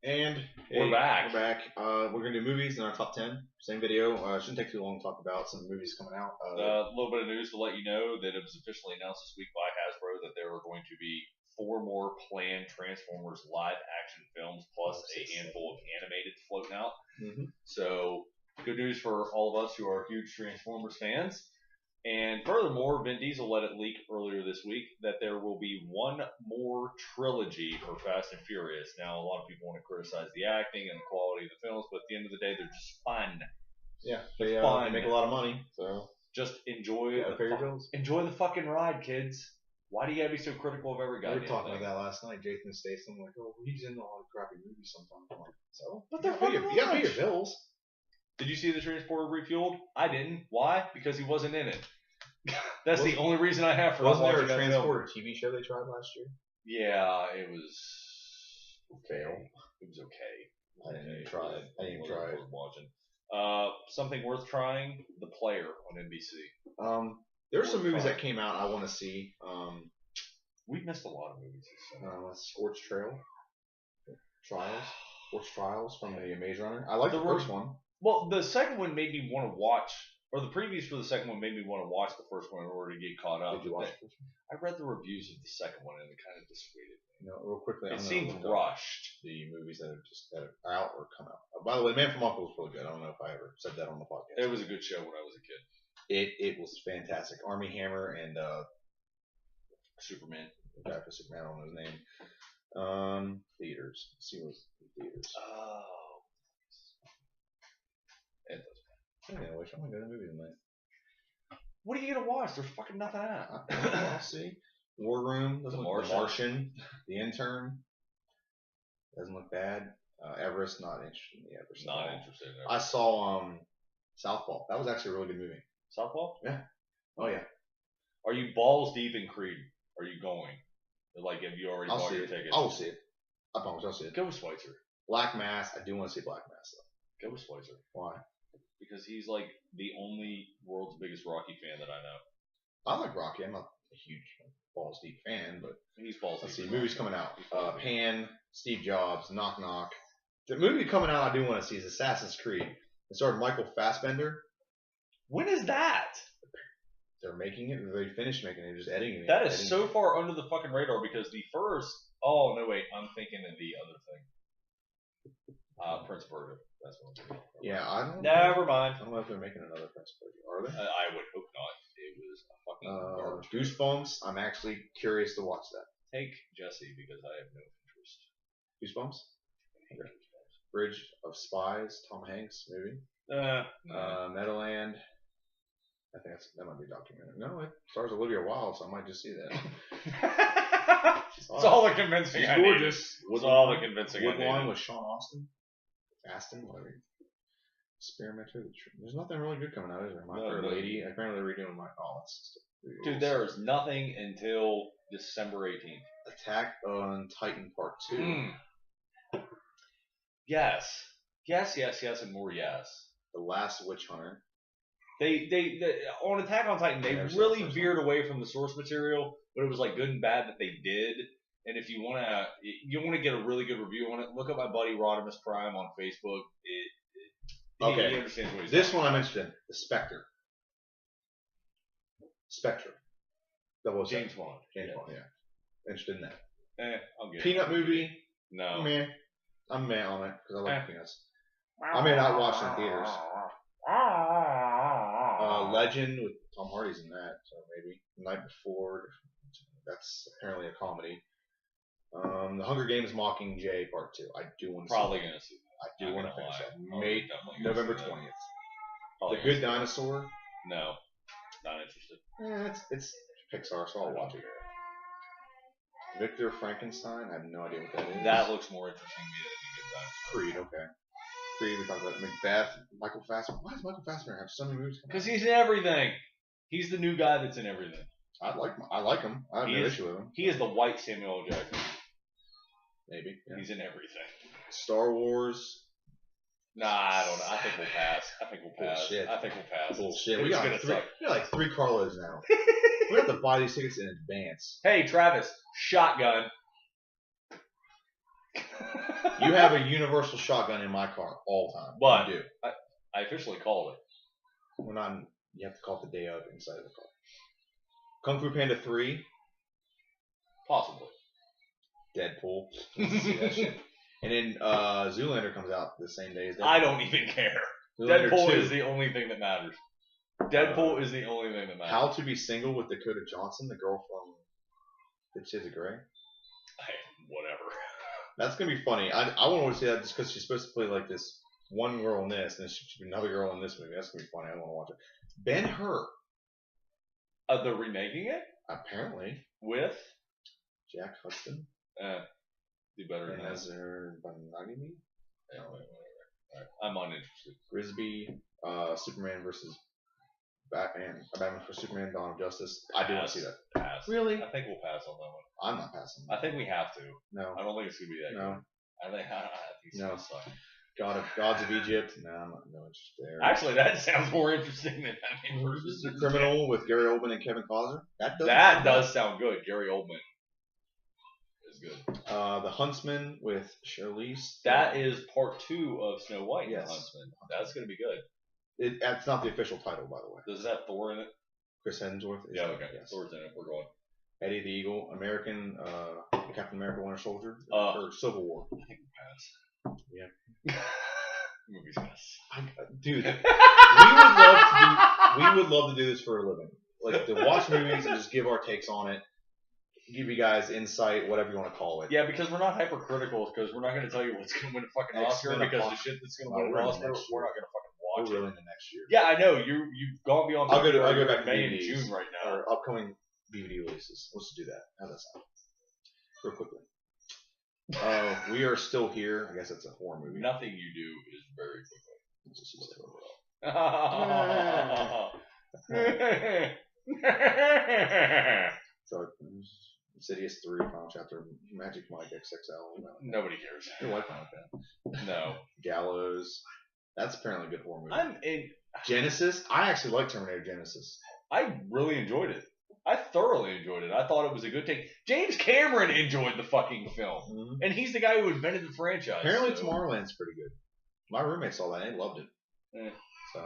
And We're back. We're back. We're gonna do movies in our top 10. Same video. Shouldn't take too long to talk about some movies coming out. A little bit of news to let you know that it was officially announced this week by Hasbro that there are going to be 4 more planned Transformers live action films plus a handful of animated floating out. So good news for all of us who are huge Transformers fans. And furthermore, Vin Diesel let it leak earlier this week that there will be one more trilogy for Fast and Furious. Now, a lot of people want to criticize the acting and the quality of the films, but at the end of the day, they're just fun. Yeah, they make a lot of money, so just enjoy enjoy the fucking ride, kids. Why do you gotta be so critical of every guy? We were talking about that last night. Jason Statham, like, oh, he's in a lot of crappy movies sometimes. I'm like, so, but they're you gotta pay your bills. Did you see the Transporter Refueled? I didn't. Why? Because he wasn't in it. That's the only reason I have for Wasn't there a Transporter TV show they tried last year? Yeah, it was fail. It was okay. I didn't even try it. I didn't even try it. Watching. Something worth trying: The Player on NBC. There's some movies that came out I want to see. We've missed a lot of movies. Scorched Trials from the Maze Runner. I like the first one. Well, the second one made me want to watch, or the previews for the second one made me want to watch the first one in order to get caught up. Did you watch it? I read the reviews of the second one and it kind of dissuaded me. Real quickly, it seemed rushed. The movies that are out or come out. By the way, Man from U.N.C.L.E. was really good. I don't know if I ever said that on the podcast. It was a good show when I was a kid. It was fantastic. Armie Hammer and Superman. The guy for Superman, I don't know his name. Theaters. Let's see what's in theaters. Oh. It doesn't matter. Yeah, I'm gonna go to the movie tonight. What are you gonna watch? There's fucking nothing out. I'll see. War Room. The Martian. The Intern. Doesn't look bad. Everest. Not interested in the Everest. Not interested. I saw Southpaw. That was actually a really good movie. Southpaw? Yeah. Oh yeah. Are you balls deep in Creed? Are you going? Like, have you already bought your ticket? I'll see it. I promise I'll see it. Go with Schweitzer. Black Mass. I do want to see Black Mass though. Go with Schweitzer. Why? Because he's like the only world's biggest Rocky fan that I know. I like Rocky. I'm not a huge balls deep fan, but he's balls deep. Let's see, movies coming out. Pan, Steve Jobs, Knock Knock. The movie coming out I do want to see is Assassin's Creed. It starred Michael Fassbender. When is that? They're making it. They finished making it. They're just editing it. That is so far under the fucking radar because the first. Oh no, wait. I'm thinking of the other thing. Prince Persia. That's what I'm thinking. Yeah, I don't. Never mind. I don't know if they're making another Prince Persia. Are they? I would hope not. It was a fucking garbage. Goosebumps. I'm actually curious to watch that. Take Jesse because I have no interest. Goosebumps. Okay. Bridge of Spies. Tom Hanks movie. Meadowland. I think that might be a documentary. No, it stars Olivia Wilde, so I might just see that. It's all the convincing. She's gorgeous. It's all the convincing. Woodlawn with Sean Astin, whatever. Experimenter. There's nothing really good coming out, is there? My Fair Lady. Apparently they're redoing my Dude, there is nothing until December 18th. Attack on Titan Part 2. Yes, and more yes. The Last Witch Hunter. They on Attack on Titan, they really veered away from the source material, but it was like good and bad that they did. And if you wanna get a really good review on it, look up my buddy Rodimus Prime on Facebook. He understands what he's This one I'm interested in. The Spectre. Spectre. James Bond. James Bond, yeah. Interested in that. I'll get Peanut movie. No. Man. I'm mad on it because I like peanuts. I may not watch it in theaters. Legend with Tom Hardy's in that, so maybe Night Before. That's apparently a comedy. The Hunger Games Mockingjay Part 2. I do want to. Probably gonna see I that. do want to finish that. November 20th. The Good Good Dinosaur. No, not interested. It's Pixar, so I'll watch it. Victor Frankenstein. I have no idea what that is. That looks more interesting to me than The Good Dinosaur. Creed. Okay. We talked about Macbeth, Michael Fassbender. Why does Michael Fassbender have so many movies? Because he's in everything. He's the new guy that's in everything. I like him. I have no issue with him. He is the white Samuel L. Jackson. Maybe. Yeah. He's in everything. Star Wars. Nah, I don't know. I think we'll pass. Bullshit. Bullshit. We got like 3 Carlos now. We have to buy these tickets in advance. Hey, Travis. Shotgun. You have a universal shotgun in my car all the time. But you do. I officially called it. We're not. You have to call it the day of inside of the car. Kung Fu Panda 3. Possibly. Deadpool. See that shit. And then Zoolander comes out the same day as Deadpool. I don't even care. Zoolander Deadpool 2. is the only thing that matters. Deadpool is the only thing that matters. How to Be Single with Dakota Johnson, the girl from Fifty Shades of Grey. Whatever. That's gonna be funny. I want to see that just because she's supposed to play like this one girl in this, and then she should be another girl in this movie. That's gonna be funny. I want to watch it. Ben-Hur. They're remaking it? Apparently. With? Jack Hudson. Do better than that. Nazar Banagimi? Yeah, whatever. Right. I'm uninterested. Grisby, Superman versus Batman. Batman vs Superman, Dawn of Justice. I do want to see that. Pass. Really? I think we'll pass on that one. I'm not passing. I think we have to. No. I don't think it's going to be that good. I think it's going to suck. Gods of Egypt. No, I'm not interested there. Actually, that sounds more interesting than Batman versus Superman. Criminal with Gary Oldman and Kevin Costner. That does sound good. Gary Oldman is good. The Huntsman with Charlize. That is part 2 of Snow White. Yes. The Huntsman. That's going to be good. That's not the official title, by the way. Does it have Thor in it? Chris Hemsworth. Yeah, okay. Yes. Thor's in it. We're going. Eddie the Eagle, American, Captain America, Winter Soldier, or Civil War. I think we pass. Yeah. The movie's gonna suck. Dude, we would love to do this for a living. Like to watch movies and just give our takes on it, give you guys insight, whatever you want to call it. Yeah, because we're not hypercritical, because we're not going to tell you what's going to win a fucking Oscar, because the shit that's going to win an Oscar, we're not going to fucking watch it. We're really in the next year. Yeah, I know. You've gone beyond. I'll go back to May DVDs, and June right now. Or upcoming DVD releases. Let's do that. How's that sound? Real quickly. We Are Still Here. I guess that's a horror movie. Nothing you do is very quickly. Let's just look So, Insidious 3, Final Chapter, Magic Mike XXL. Nobody cares. Your wife might like that. No. Gallows. That's apparently a good horror movie. Genesis. I actually like Terminator Genesis. I really enjoyed it. I thoroughly enjoyed it. I thought it was a good take. James Cameron enjoyed the fucking film. And he's the guy who invented the franchise. Apparently Tomorrowland's pretty good. My roommate saw that and he loved it. So,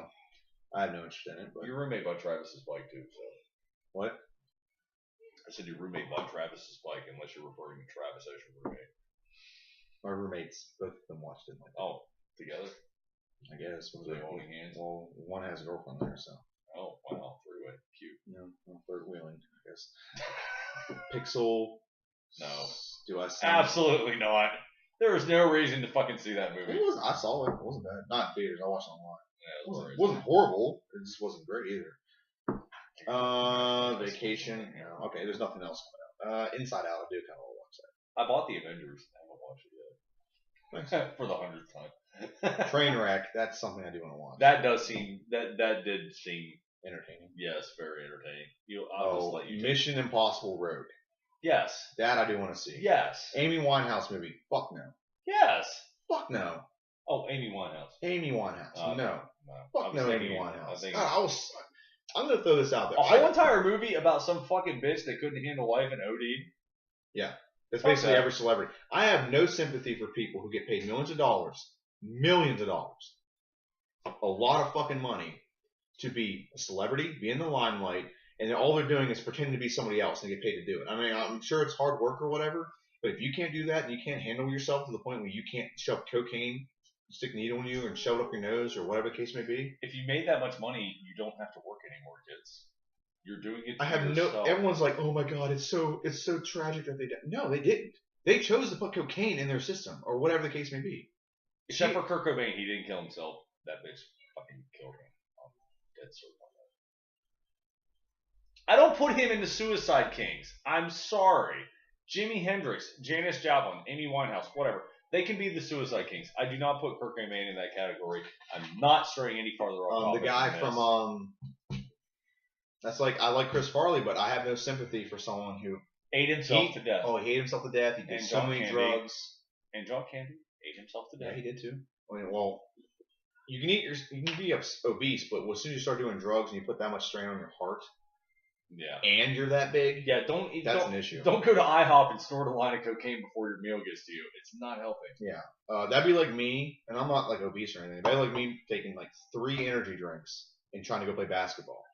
I have no interest in it. But your roommate bought Travis's bike too, so. What? I said your roommate bought Travis's bike, unless you're referring to Travis as your roommate. My roommates, both of them watched it. Together? I guess. Was they holding hands? Well, one has a girlfriend there, so. Oh, wow. Three-way. Cute. Third wheeling, I guess. Pixel. No. Do I see? Absolutely not. There was no reason to fucking see that movie. I saw it. It wasn't bad. Not in theaters. I watched it online. Yeah, it wasn't horrible. It just wasn't great either. Vacation. No. Okay, there's nothing else coming out. Inside Out. I do kind of want to watch that. I bought The Avengers. I haven't watched it yet. For the 100th time. Trainwreck. That's something I do want to watch. That did seem entertaining. Yes, very entertaining. I'll just let you Mission Impossible Road. Yes. That I do want to see. Yes. Amy Winehouse movie. Fuck no. Yes. Fuck no. Oh, Amy Winehouse. Amy Winehouse. No. Fuck no, Amy Winehouse. I'm going to throw this out there. A whole entire movie about some fucking bitch that couldn't handle life and OD'd? Yeah. That's basically every celebrity. I have no sympathy for people who get paid millions of dollars, a lot of fucking money to be a celebrity, be in the limelight, and all they're doing is pretending to be somebody else and get paid to do it. I mean, I'm sure it's hard work or whatever, but if you can't do that and you can't handle yourself to the point where you can't shove cocaine, stick a needle in you, and shove it up your nose or whatever the case may be. If you made that much money, you don't have to work anymore, kids. You're doing it. I have yourself. Everyone's like, oh my god, it's so tragic that they did. No, they didn't. They chose to put cocaine in their system or whatever the case may be. Except for Kurt Cobain, he didn't kill himself. That bitch fucking killed him. Dead certain. I don't put him in the Suicide Kings. I'm sorry. Jimi Hendrix, Janis Joplin, Amy Winehouse, whatever. They can be the Suicide Kings. I do not put Kurt Cobain in that category. I'm not straying any farther off. The guy from that's like, I like Chris Farley, but I have no sympathy for someone who ate himself to death. Oh, he ate himself to death. He did so many drugs. And John Candy ate himself to death. Yeah, he did too. I mean, well, you can be obese, but as soon as you start doing drugs and you put that much strain on your heart, Yeah. And you're that big. Yeah, That's an issue. Don't go to IHOP and snort a line of cocaine before your meal gets to you. It's not helping. Yeah. That'd be like me, and I'm not like obese or anything. That'd be like me taking like 3 energy drinks and trying to go play basketball.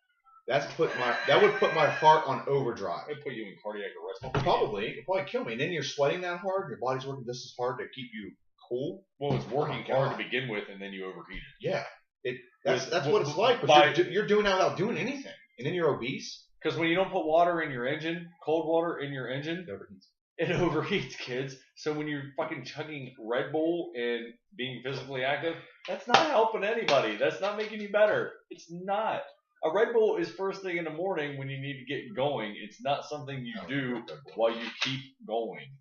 That would put my heart on overdrive. It'd put you in cardiac arrest. Probably. It'd probably kill me. And then you're sweating that hard, your body's working just as hard to keep you cool. Well, it's working hard to begin with, and then you overheat it. Yeah. That's what it's like. But you're doing that without doing anything. And then you're obese. Because when you don't put water in your engine, cold water in your engine, it overheats, kids. So when you're fucking chugging Red Bull and being physically active, that's not helping anybody. That's not making you better. It's not. A Red Bull is first thing in the morning when you need to get going. It's not something you do while you keep going.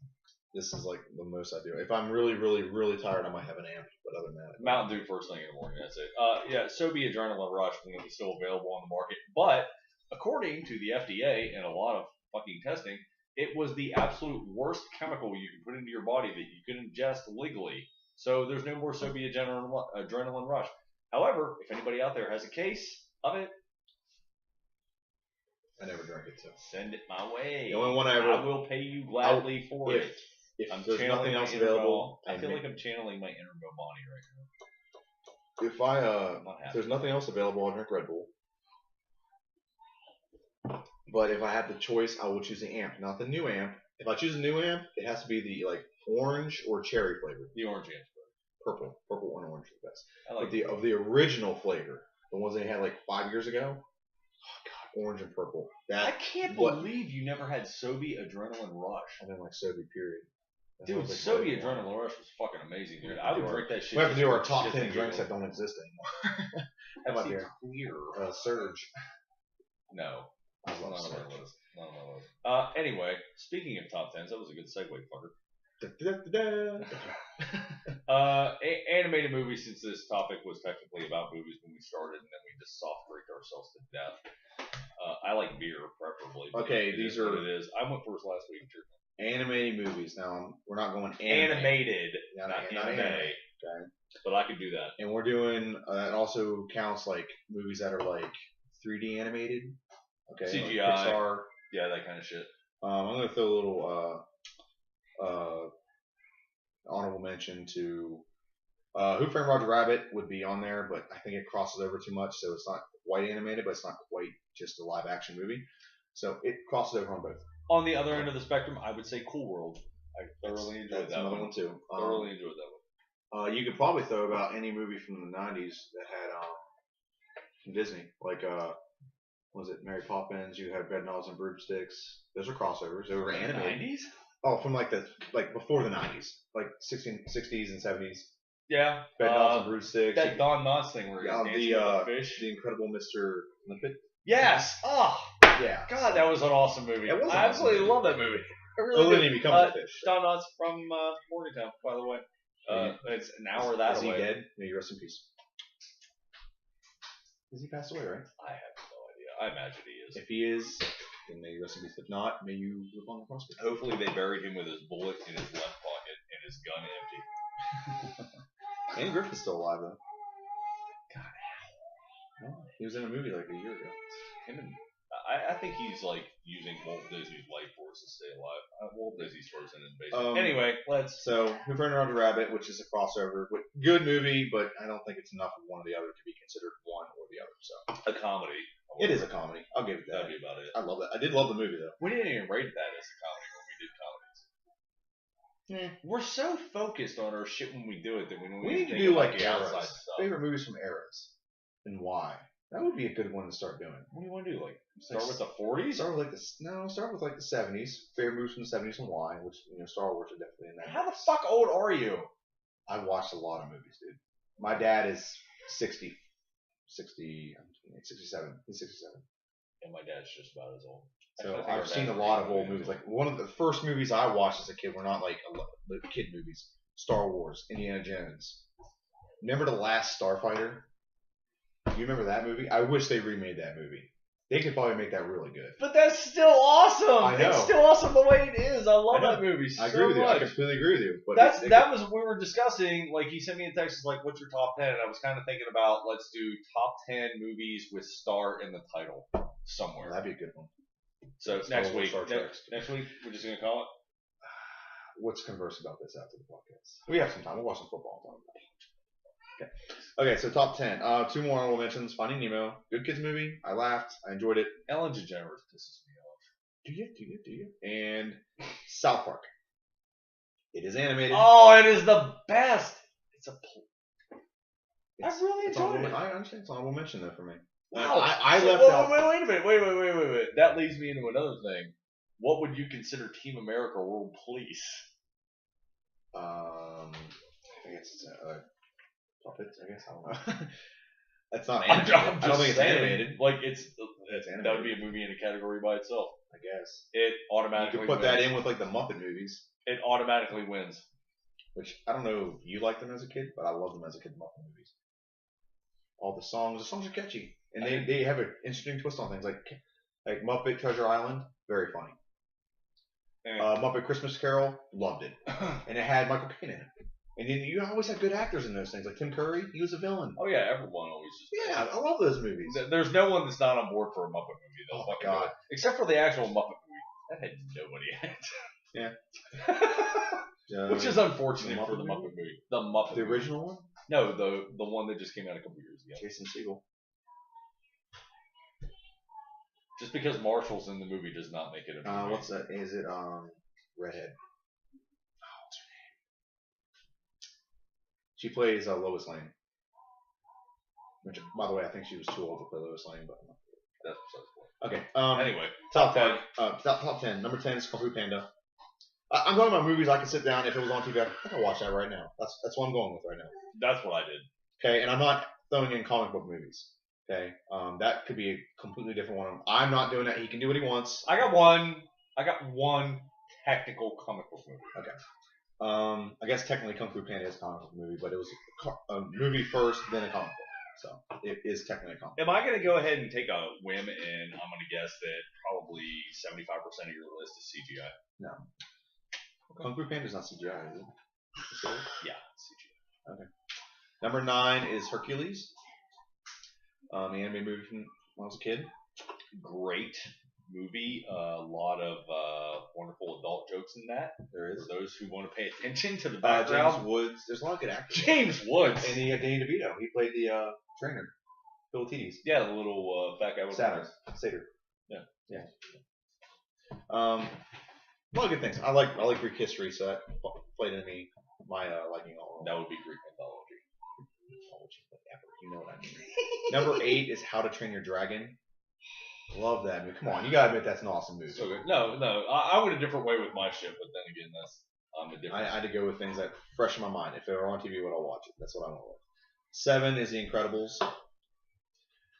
This is like the most I do. If I'm really, really, really tired, I might have an amp. But other than that, Mountain Dew first thing in the morning. That's it. Yeah, Sobe Adrenaline Rush when it was still available on the market, but according to the FDA and a lot of fucking testing, it was the absolute worst chemical you can put into your body that you can ingest legally. So there's no more Sobe Adrenaline Rush. However, if anybody out there has a case of it, I never drank it, so send it my way. The only one I will pay you gladly for it. If there's nothing else available, I feel like I'm channeling my inner Bomani right now. If there's nothing else available, I'll drink Red Bull. But if I have the choice, I will choose the amp, not the new amp. If I choose a new amp, it has to be the like orange or cherry flavor. The orange amp. Purple and orange is the best. I like of the original flavor, the ones they had like 5 years ago. Oh god, orange and purple. I can't believe you never had Sobe Adrenaline Rush. I didn't like Sobe, period. Dude, Sobe Adrenaline Rush was fucking amazing, dude. I would drink that shit. We have to do our top 10 drinks that don't exist anymore. That might be clear. Surge. No. Not on my list. Anyway, speaking of top 10s, that was a good segue, fucker. Animated movies, since this topic was technically about movies when we started, and then we just soft drank ourselves to death. I like beer, preferably. Okay, these are. What it is. I went first last week. Animated movies. Now we're not going animated, not anime. Okay, but I could do that. And we're doing. That also counts like movies that are like 3D animated. Okay, CGI, like Pixar. Yeah, that kind of shit. I'm gonna throw a little honorable mention to Who Framed Roger Rabbit would be on there, but I think it crosses over too much, so it's not quite animated, but it's not quite just a live action movie. So it crosses over on both. On the other end of the spectrum, I would say Cool World. I thoroughly enjoyed that one too. Thoroughly enjoyed that one. You could probably throw about any movie from the 90s that had from Disney, like was it Mary Poppins? You had Bedknobs and Broomsticks. Those are crossovers. They were animated. 90s? Oh, from like before the 90s, like 60s and 70s. Yeah. Bedknobs and Broomsticks. That Don Knotts thing where he's dancing with the fish. The Incredible Mr. Limpet. Yes. Oh. Yeah. God, that was an awesome movie. I absolutely love that movie. I really then he becomes a fish. Don Knotts from Morgantown, by the way. It's an hour that away. Is he dead? May you rest in peace. Is he passed away, right? I have no idea. I imagine he is. If he is, then may you rest in peace. If not, may you live on the prosper. Hopefully they buried him with his bullet in his left pocket and his gun empty. Andy Griffith's still alive, though. God, no, he was in a movie like a year ago. I think he's like using Walt Disney's life force to stay alive. Walt Disney's frozen in basement. Anyway, So, Who Framed Roger Rabbit, which is a crossover, good movie, but I don't think it's enough of one or the other to be considered one or the other. So, a comedy. It is a comedy. I'll give it that. That'd be about it. I love that. I did love the movie though. We didn't even rate that as a comedy when we did comedies. We're so focused on our shit when we do it that we need to do like eras. Favorite movies from eras and why. That would be a good one to start doing. What do you want to do? Like start with the 40s? Start with the 70s. Favorite movies from the 70s and why? Which Star Wars are definitely in that. How the fuck old are you? I've watched a lot of movies, dude. My dad is 67. He's 67. And my dad's just about as old. So I've seen a lot of old movies. Like one of the first movies I watched as a kid were not like kid movies. Star Wars, Indiana Jones. Remember The Last Starfighter? You remember that movie? I wish they remade that movie. They could probably make that really good. But that's still awesome. I know. It's still awesome the way it is. I love that movie so much. I agree with you. I completely agree with you. But that was what we were discussing. Like he sent me a text, like, "What's your top 10?" And I was kind of thinking about let's do top 10 movies with star in the title somewhere. That'd be a good one. So next week, we're just gonna call it. Let's converse about this after the podcast. We have some time. We'll watch some football. Okay, so top 10. 2 more honorable mentions. Finding Nemo. Good kids movie. I laughed. I enjoyed it. Ellen DeGeneres pisses me off. Do you? And South Park. It is animated. Oh, it is the best. I really enjoyed it. I understand. It's an honorable mention, though, for me. Wow. I left out. Wait a minute. Wait. That leads me into another thing. What would you consider Team America World Police? I think it's puppets. I guess I don't know. That's not animated. I don't think it's animated. Like it's animated. That would be a movie in a category by itself. I guess it automatically. You could put that in with like the Muppet movies. It automatically wins. Which I don't know if you liked them as a kid, but I loved them as a kid. The Muppet movies. All the songs are catchy, and they have an interesting twist on things. Like Muppet Treasure Island, very funny. Muppet Christmas Carol, loved it, and it had Michael Caine in it. And then you always have good actors in those things, like Tim Curry. He was a villain. Oh yeah, everyone always. Yeah, I love those movies. There's no one that's not on board for a Muppet movie. Oh my god! Except for the actual Muppet movie, that had nobody in it. Yeah. Which is unfortunate for the Muppet movie. The Muppet. The original one? No, the one that just came out a couple years ago. Jason Segel. Just because Marshall's in the movie does not make it a movie. What's that? Is it Redhead? What's her name? She plays Lois Lane. Which, by the way, I think she was too old to play Lois Lane, but that's besides the point. Okay. Anyway, top 10. Top 10. Number 10 is Kung Fu Panda. I'm talking about movies I could sit down if it was on TV. I could watch that right now. That's what I'm going with right now. That's what I did. Okay, and I'm not throwing in comic book movies. Okay, that could be a completely different one. I'm not doing that. He can do what he wants. I got one technical comic book movie. Okay. I guess technically Kung Fu Panda is a comic book movie, but it was a movie first, then a comic book. So it is technically a comic book. Am I going to go ahead and take a whim and I'm going to guess that probably 75% of your list is CGI? No. Okay. Kung Fu Panda is not CGI, is it? Yeah, CGI. Okay. Number 9 is Hercules. The anime movie from when I was a kid. Great movie. A lot of wonderful adult jokes in that. There is. For those who want to pay attention to the background. James Woods. There's a lot of good actors. James Woods. And Danny DeVito. He played the trainer. Philatides. Yeah, the little fat guy with Satyr. Yeah. A lot of good things. I like Greek history, so that played into my liking all. That would be Greek mythology. Whatever, you know what I mean. Number 8 is How to Train Your Dragon. Love that movie. Come on, you gotta admit that's an awesome movie. So good. No, I went a different way with my shit, but then again, that's a different. I had to go with things that fresh in my mind. If they were on TV, would I watch it? That's what I went with. 7 is The Incredibles.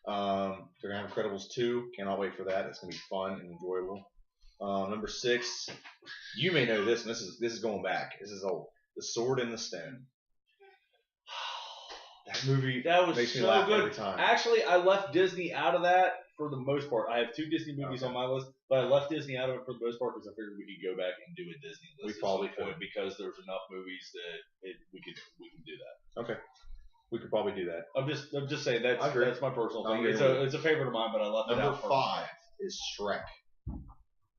They're gonna have Incredibles 2. Cannot wait for that. It's gonna be fun and enjoyable. Number 6, you may know this, and this is going back. This is old. The Sword in the Stone. That movie makes me laugh every time. Actually, I left Disney out of that for the most part. I have 2 Disney movies on my list, but I left Disney out of it for the most part because I figured we could go back and do a Disney list. We probably could because there's enough movies that we can do that. Okay, we could probably do that. I'm just saying that's my personal thing. It's a favorite of mine, but I left it out. Number 5 is Shrek.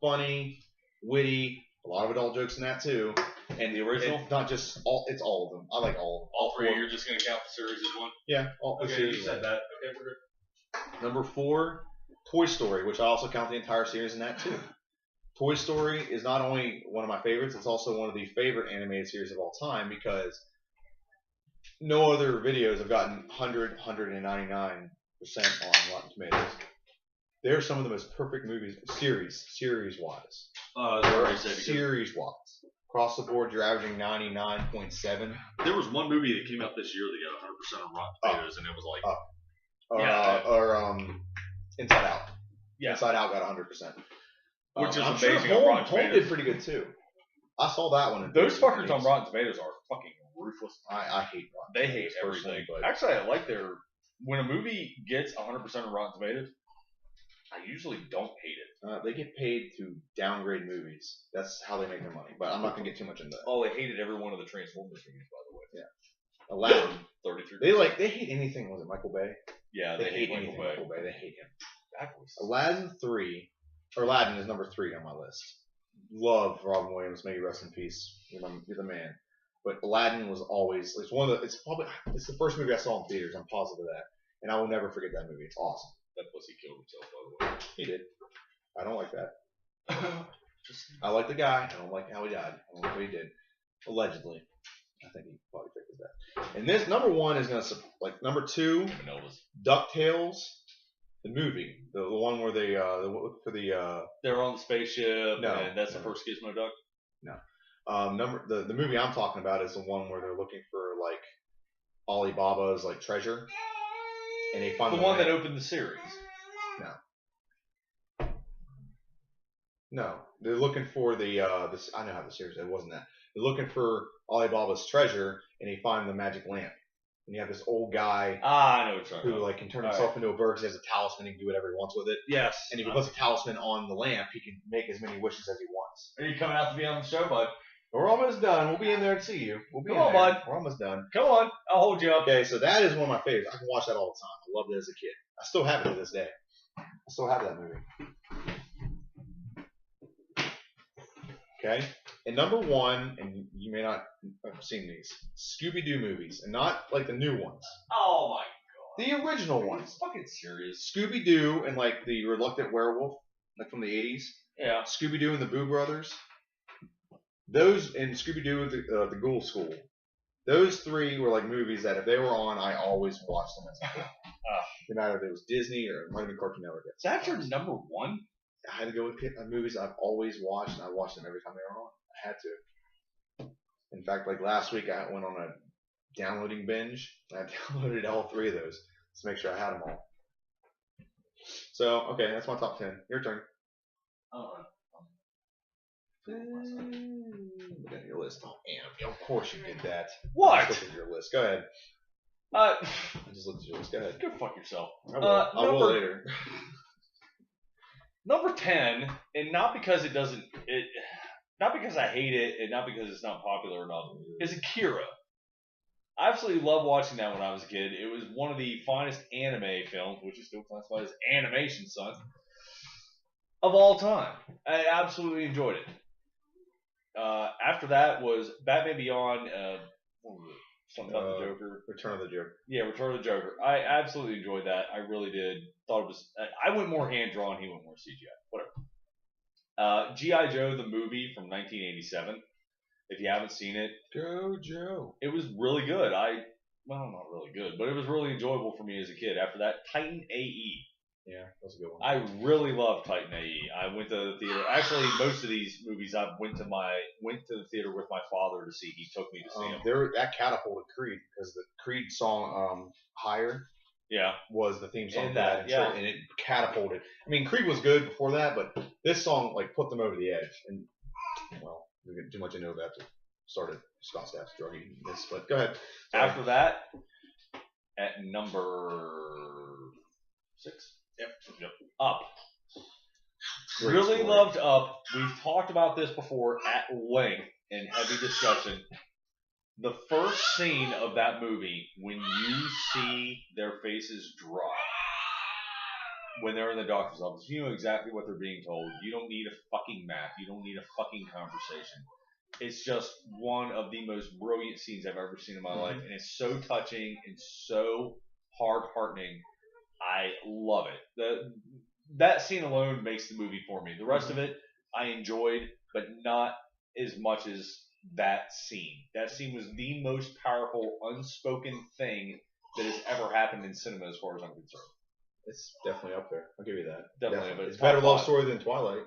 Funny, witty, a lot of adult jokes in that too. And the original, not just all. It's all of them. I like all of them. All 3. You're just gonna count the series as one. Yeah. Okay, you said that. Okay, we're good. Number 4, Toy Story, which I also count the entire series in that too. Toy Story is not only one of my favorites; it's also one of the favorite animated series of all time because no other videos have gotten 199% on Rotten Tomatoes. They're some of the most perfect movies, series-wise. Series-wise. Across the board, you're averaging 99.7. There was one movie that came out this year that got 100% on Rotten Tomatoes, and it was like... Inside Out. Yeah. Inside Out got 100%. Which is I'm amazing sure on Rotten Tomatoes. Home did pretty good, too. I saw that one. Those fuckers on Rotten Tomatoes are fucking ruthless. I hate Rotten They hate everything. Actually, I like when a movie gets 100% on Rotten Tomatoes, I usually don't hate it. They get paid to downgrade movies. That's how they make their money. But I'm not going to get too much into that. Oh, they hated every one of the Transformers movies, by the way. Yeah. Aladdin. 33%. They hate anything. Was it Michael Bay? Yeah, they hate Michael Bay. They hate him. Aladdin 3 Aladdin is number 3 on my list. Love Robin Williams. May you rest in peace. You're the man. But Aladdin was always it's the first movie I saw in theaters. I'm positive of that, and I will never forget that movie. It's awesome. That pussy killed himself, by the way. He did. I don't like that. I like the guy. I don't like how he died. I don't like what he did. Allegedly. I think he probably fixed that. And this number 1 is going to, like, number 2, DuckTales, the movie. The one where they, they're on the spaceship, no, and that's the first Gizmo Duck? No. The movie I'm talking about is the one where they're looking for, like, Alibaba's, like, treasure. And they find the one that opened the series. No, they're looking for the I know how the series. It wasn't that. They're looking for Alibaba's treasure, and they find the magic lamp. And you have this old guy. I know what you're talking who about. Like can turn himself into a bird because he has a talisman. He can do whatever he wants with it. Yes. And if he puts a talisman on the lamp, he can make as many wishes as he wants. Are you coming out to be on the show, bud? We're almost done. We'll be in there to see you. We'll be Come on, there. bud. We're almost done. Come on, I'll hold you up. Okay, so that is one of my favorites. I can watch that all the time. I loved it as a kid. I still have it to this day. I still have that movie. Okay, and number 1, and you may not have seen these, Scooby-Doo movies, and not like the new ones. Oh my god. The original ones. Are you fucking serious? Scooby-Doo and like the Reluctant Werewolf, like from the 80s. Yeah. Scooby-Doo and the Boo Brothers. Those, and Scooby-Doo the Ghoul School. Those 3 were like movies that if they were on, I always watched them as a kid. No matter if it was Disney or it might have been Cartoon Network. Is that your number 1? I had to go with movies I've always watched, and I watched them every time they were on. I had to. In fact, like last week, I went on a downloading binge. I downloaded all 3 of those to make sure I had them all. So, okay, that's my top 10. Your turn. Look at your list. Oh, Anna, of course you did that. What? Look at your list. Go ahead. I just looked at your list. Go ahead. Go fuck yourself. I will later. Number 10, and not because not because I hate it, and not because it's not popular enough, is Akira. I absolutely loved watching that when I was a kid. It was one of the finest anime films, which is still classified as animation, son, of all time. I absolutely enjoyed it. After that was Batman Beyond. What was it? Something about the Joker. Return of the Joker. Yeah, Return of the Joker. I absolutely enjoyed that. I really did. Thought it was. I went more hand drawn. He went more CGI. Whatever. G.I. Joe the movie from 1987. If you haven't seen it, go Joe. It was really good. Well, not really good, but it was really enjoyable for me as a kid. After that, Titan A.E. Yeah, that was a good one. I really loved Titan A.E. I went to the theater. Actually, most of these movies I went to the theater with my father to see. He took me to see them. That catapulted Creed because the Creed song "Higher" was the theme song for that, and it catapulted. I mean, Creed was good before that, but this song like put them over the edge. And well, we get too much into that to start a Scott Stapp's druggy this, but go ahead. Sorry. After that, at number 6. Yep. Up. Great really story. Loved Up. We've talked about this before at length in heavy discussion. The first scene of that movie, when you see their faces drop, when they're in the doctor's office, you know exactly what they're being told. You don't need a fucking map. You don't need a fucking conversation. It's just one of the most brilliant scenes I've ever seen in my life, and it's so touching and so heart-heartening. I love it. That scene alone makes the movie for me. The rest of it, I enjoyed, but not as much as that scene. That scene was the most powerful, unspoken thing that has ever happened in cinema as far as I'm concerned. It's definitely up there. I'll give you that. Definitely. But it's a better love story than Twilight.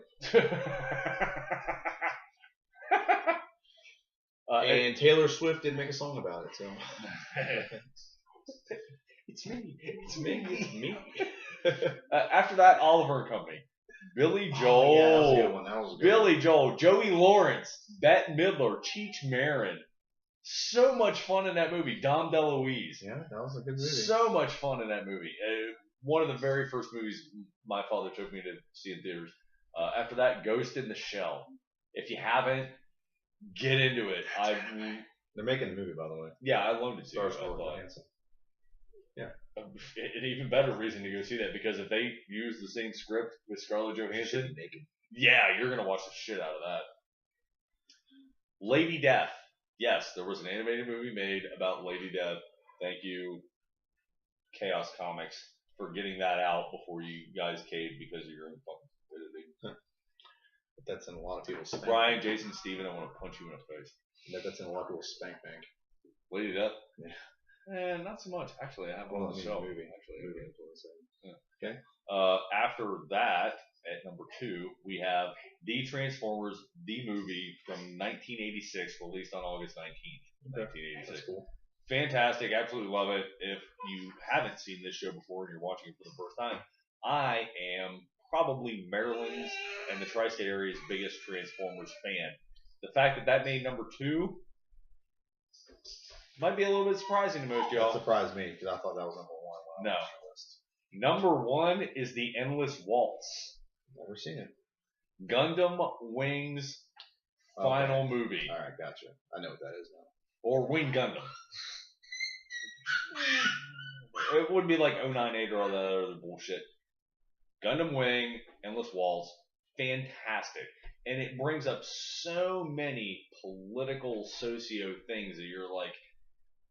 And Taylor Swift did make a song about it, so. It's me. It's me. After that, Oliver and Company. Billy Joel. Yeah, that was a good one. That was a good Billy one. Joel. Joey Lawrence. Bette Midler. Cheech Marin. So much fun in that movie. Dom DeLuise. Yeah, that was a good movie. So much fun in that movie. One of the very first movies my father took me to see in theaters. After that, Ghost in the Shell. If you haven't, get into it. They're making the movie, by the way. Yeah, I loaned it to you. Stars for Hanson. An even better reason to go see that, because if they use the same script with Scarlett Johansson, yeah, you're gonna watch the shit out of that. Lady Death. Yes, there was an animated movie made about Lady Death. Thank you, Chaos Comics, for getting that out before you guys caved because of your own fucking stupidity. But that's in a lot of people's spank. Brian, Jason, Steven, I want to punch you in the face. That's in a lot of people's spank bank. Lady Death? Yeah. Not so much. Actually, I have one on the shelf. Movie. Yeah. Okay. After that, at number 2, we have The Transformers, the movie from 1986, released on August 19th, 1986. That's cool. Fantastic. Absolutely love it. If you haven't seen this show before and you're watching it for the first time, I am probably Maryland's and the tri-state area's biggest Transformers fan. The fact that made number 2 might be a little bit surprising to most y'all. That surprised me because I thought that was number 1. No. Number 1 is The Endless Waltz. Never seen it. Gundam Wing's final movie. All right, gotcha. I know what that is now. Or Wing Gundam. It would be like 098 or all that other bullshit. Gundam Wing, Endless Waltz, fantastic. And it brings up so many political socio things that you're like,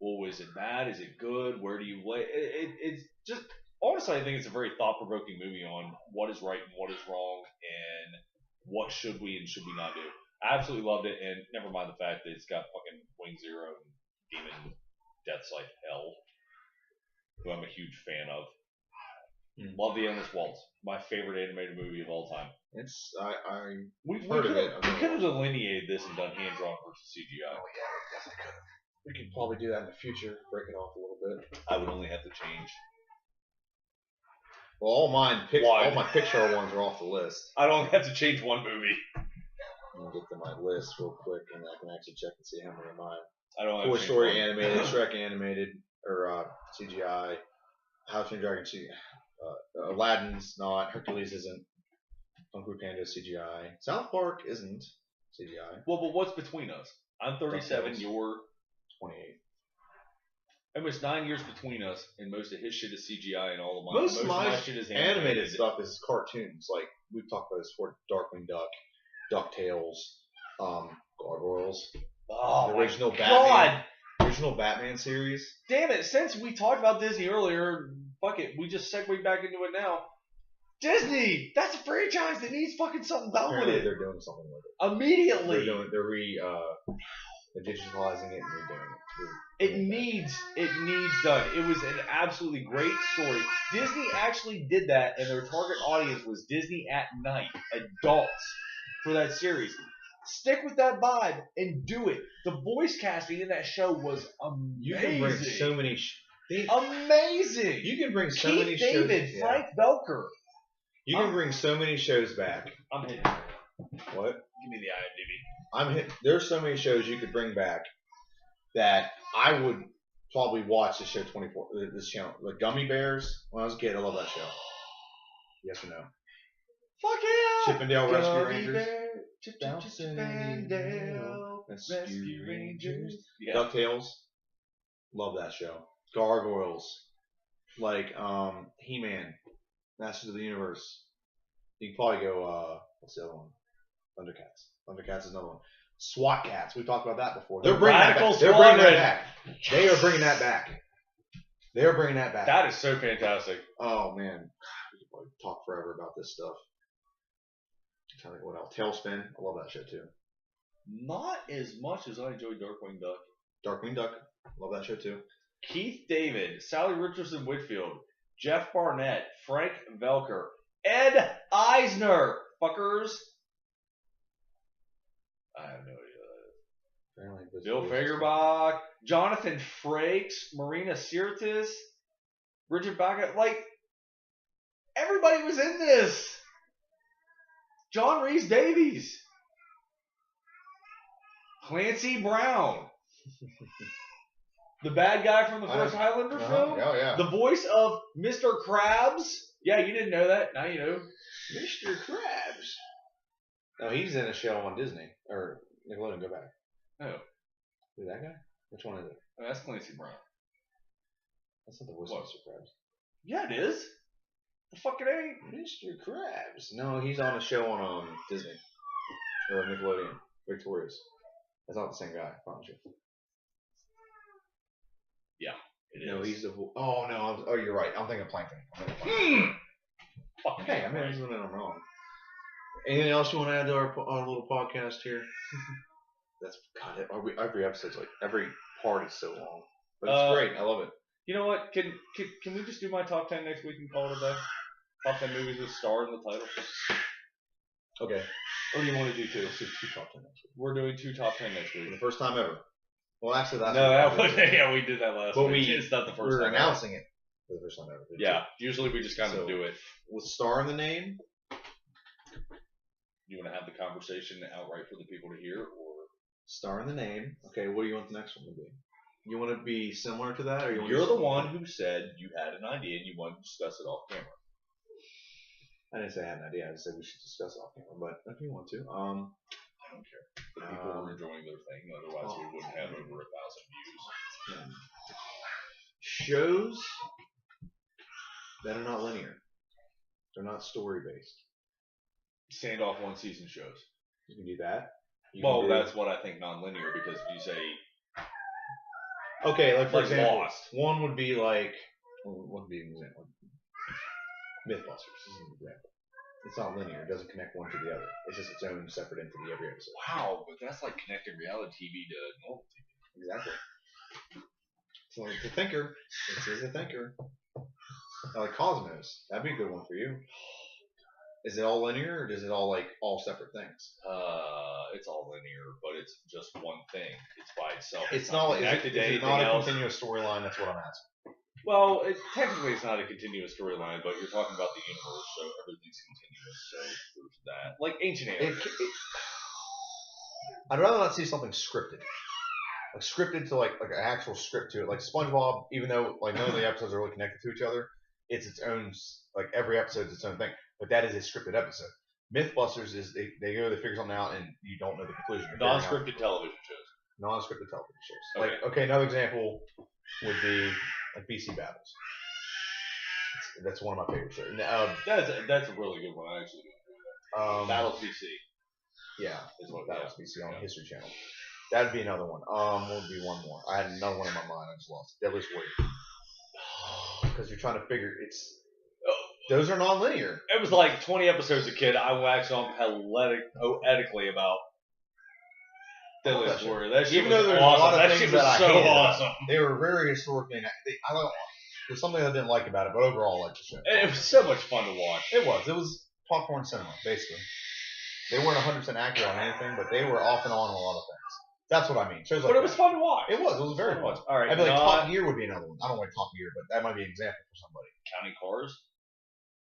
well, is it bad? Is it good? Where do you lay? It's just, honestly, I think it's a very thought-provoking movie on what is right and what is wrong and what should we and should we not do. I absolutely loved it, and never mind the fact that it's got fucking Wing Zero and Demon Deathsight Hell, who I'm a huge fan of. Love The Endless Waltz. My favorite animated movie of all time. We've heard of it. We could have delineated this and done hand-drawn versus CGI. Oh, yeah, we definitely could have. We could probably do that in the future, break it off a little bit. I would only have to change. Well, all my Pixar ones are off the list. I don't have to change one movie. I'm going to get to my list real quick, and I can actually check and see how many of mine. I don't have Toy Story animated, Shrek animated, or CGI, How to Train Your Dragon CGI, Aladdin's not, Hercules isn't, Kung Fu Panda CGI, South Park isn't CGI. Well, but what's between us? I'm 37, you're 28. Almost 9 years between us, and most of his shit is CGI, and all of mine. Most of my shit is animated stuff is cartoons. Like we've talked about this before: Darkwing Duck, DuckTales, Gargoyles, the original Batman, original Batman series. Damn it! Since we talked about Disney earlier, fuck it, we just segued back into it now. Disney, that's a franchise that needs fucking something done with it. They're doing something with it immediately. They're digitalizing it and redoing it. It needs done. It was an absolutely great story. Disney actually did that, and their target audience was Disney at night, adults, for that series. Stick with that vibe and do it. The voice casting in that show was amazing. You can bring so many. Amazing. You can bring so Keith many shows. David, Frank Belker. You can bring so many shows back. I'm hitting. What? Give me the IMDb. There's so many shows you could bring back that I would probably watch this show 24. This channel, the Gummy Bears. When I was a kid, I love that show. Yes or no? Fuck yeah! Chippendale Rescue Rangers. Chippendale Rescue Rangers. Yeah. DuckTales. Love that show. Gargoyles. Like He-Man. Masters of the Universe. You can probably go. What's the other one? Thundercats. Thundercats is another one. SWAT Cats. We talked about that before. They're bringing that back. They're bringing that back. They are bringing that back. They are bringing that back. That is so fantastic. Oh man, we could probably talk forever about this stuff. I'm trying to think what else. Tailspin. I love that show too. Not as much as I enjoy Darkwing Duck. Darkwing Duck. Love that show too. Keith David, Sally Richardson Whitfield, Jeff Barnett, Frank Velker, Ed Eisner. Fuckers. I have no idea. Bill Fagerbach, Jonathan Frakes, Marina Sirtis, Bridget Baca. Like, everybody was in this. John Rhys Davies. Clancy Brown. The bad guy from the first Highlander film. Oh, yeah. The voice of Mr. Krabs. Yeah, you didn't know that. Now you know. Mr. Krabs. No, he's in a show on Disney. Or Nickelodeon. Go back. Oh. Who's that guy? Which one is it? Oh, that's Clancy Brown. That's not the voice of Mr. Krabs. Yeah, it is. The fuck it ain't. Mr. Krabs. No, he's on a show on Disney or Nickelodeon. Victorious. That's not the same guy. I promise you. Yeah, it no, is. He's the. Oh no! Oh, you're right. I'm thinking of Plankton. Fuck. Hey, I mean, I'm wrong. Anything else you want to add to our little podcast here? That's God. Every episode's like every part is so long, but it's great. I love it. You know what? Can we just do my top 10 next week and call it a day? Top 10 movies with star in the title. Okay. Or do you want to do two? Let's do 2 top 10 next week. We're doing 2 top 10 next week. For the first time ever. Well, actually, that's yeah, we did that last week. It's not the first we're time. We're announcing it for the first time ever. Yeah, usually we just kind of do it. With star in the name. You want to have the conversation outright for the people to hear, or star in the name? Okay, what do you want the next one to be? You want to be similar to that, or you're the one who said you had an idea and you wanted to discuss it off camera? I didn't say I had an idea. I just said we should discuss it off camera. But if you want to, I don't care. The people are enjoying their thing. Otherwise, we wouldn't have over 1,000 views. Yeah. Shows that are not linear. They're not story based. Standoff one season shows. You can do that. That's what I think non-linear, because if you say. Okay, like for example, Lost. One would be like. What would be an example? Mythbusters is an example. It's not linear. It doesn't connect one to the other. It's just its own separate entity every episode. Wow, but that's like connecting reality TV to normal TV. Exactly. So it's a thinker. It is a thinker. Like Cosmos. That'd be a good one for you. Is it all linear, or is it all separate things? It's all linear, but it's just one thing. It's by itself. It's not connected to anything not a else. continuous storyline. That's what I'm asking. Well, technically it's not a continuous storyline, but you're talking about the universe, so everything's continuous. So there's that. Like Ancient Aliens. I'd rather not see something scripted. Like scripted to like an actual script to it. Like SpongeBob, even though like none of the episodes are really connected to each other, it's its own, like every episode is its own thing. But that is a scripted episode. Mythbusters is they figure something out and you don't know the conclusion. Non-scripted television shows. Non-scripted television shows. Okay, another example would be like BC Battles. That's one of my favorite shows. That's a really good one. I actually do. Battles BC. Yeah, is what Battles BC on History Channel. That'd be another one. What would be one more? I had another one in my mind. I just lost it. Deadliest Warrior. Because you're trying to figure those are non-linear. It was like 20 episodes a kid. I waxed on poetically about Deadliest Warrior. That shit Even though there's awesome. a lot of that things shit was that so I hated awesome. They were very historically. There's something I didn't like about it, but overall I liked the show. It was so much fun to watch. It was popcorn cinema, basically. They weren't 100% accurate on anything, but they were off and on a lot of things. That's what I mean. Shows like but it was fun to watch. It was very fun. All right. I'd be like Top Gear would be another one. I don't like Top Gear, but that might be an example for somebody. Counting Cars.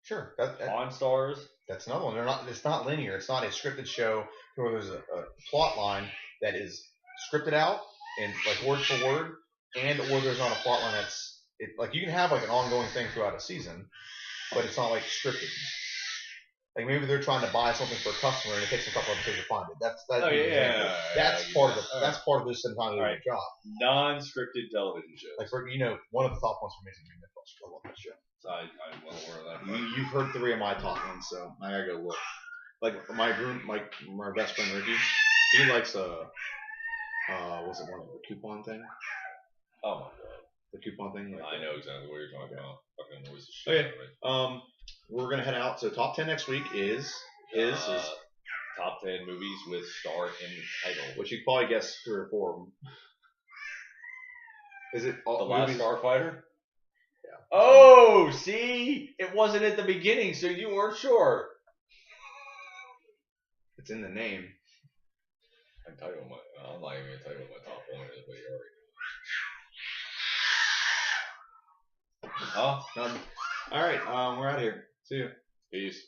Sure. Pawn Stars. That's another one. It's not linear. It's not a scripted show where there's a plot line that is scripted out and like word for word, or there's not a plot line like you can have like an ongoing thing throughout a season, but it's not like scripted. Like maybe they're trying to buy something for a customer and it takes a couple episodes to find it. That's part of this sometimes doing a job. Non-scripted television shows. Like one of the top ones for me is Mythbusters. I love that show. I'm well aware of that. You've heard 3 of my top ones, so I gotta go look. Like my best friend Ricky, he likes was it one of the coupon thing? Oh my god. The coupon thing. Like I know exactly what you're talking about. Fucking noise of shit. Okay. We're gonna head out. So top 10 next week is top 10 movies with star in the title. Which you probably guess 3 or 4 of them. Is it The Last movies? Starfighter? Yeah. Oh, see, it wasn't at the beginning, so you weren't sure. It's in the name. I'm not even gonna tell you what my top 1 is, but you already know. All right. We're out of here. See you. Peace.